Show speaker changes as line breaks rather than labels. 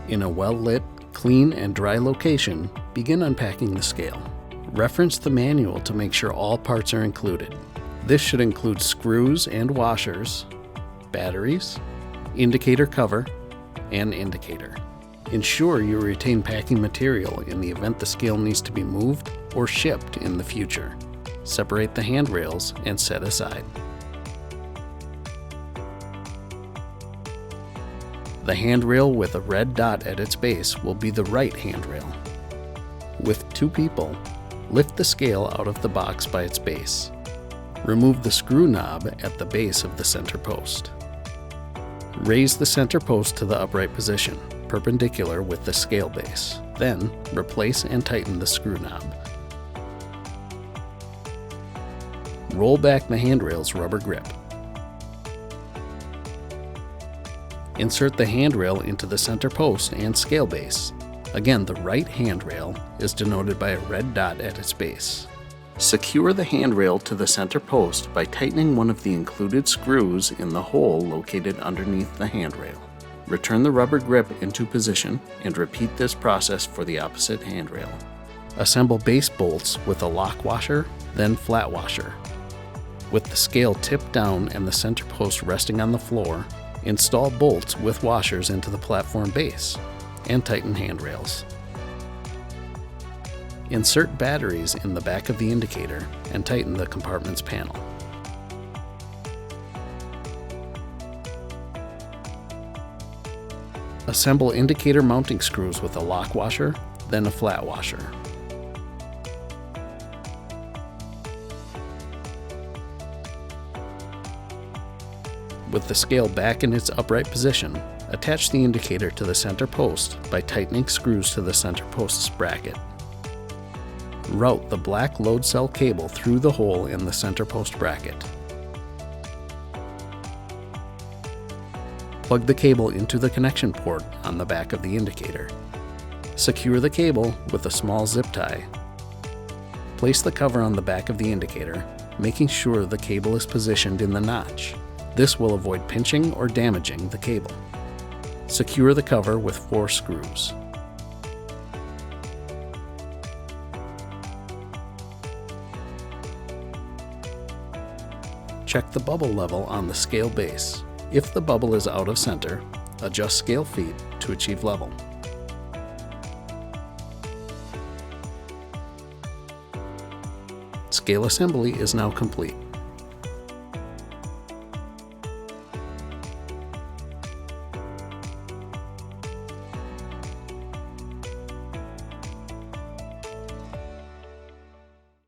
In a well-lit, clean, and dry location, begin unpacking the scale. Reference the manual to make sure all parts are included. This should include screws and washers, batteries, indicator cover, and indicator. Ensure you retain packing material in the event the scale needs to be moved or shipped in the future. Separate the handrails and set aside. The handrail with a red dot at its base will be the right handrail. With 2 people, lift the scale out of the box by its base. Remove the screw knob at the base of the center post. Raise the center post to the upright position, perpendicular with the scale base. Then, replace and tighten the screw knob. Roll back the handrail's rubber grip. Insert the handrail into the center post and scale base. Again, the right handrail is denoted by a red dot at its base. Secure the handrail to the center post by tightening one of the included screws in the hole located underneath the handrail. Return the rubber grip into position and repeat this process for the opposite handrail. Assemble base bolts with a lock washer, then flat washer. With the scale tipped down and the center post resting on the floor, install bolts with washers into the platform base and tighten handrails. Insert batteries in the back of the indicator and tighten the compartment's panel. Assemble indicator mounting screws with a lock washer, then a flat washer. With the scale back in its upright position, attach the indicator to the center post by tightening screws to the center post's bracket. Route the black load cell cable through the hole in the center post bracket. Plug the cable into the connection port on the back of the indicator. Secure the cable with a small zip tie. Place the cover on the back of the indicator, making sure the cable is positioned in the notch. This will avoid pinching or damaging the cable. Secure the cover with 4 screws. Check the bubble level on the scale base. If the bubble is out of center, adjust scale feet to achieve level. Scale assembly is now complete.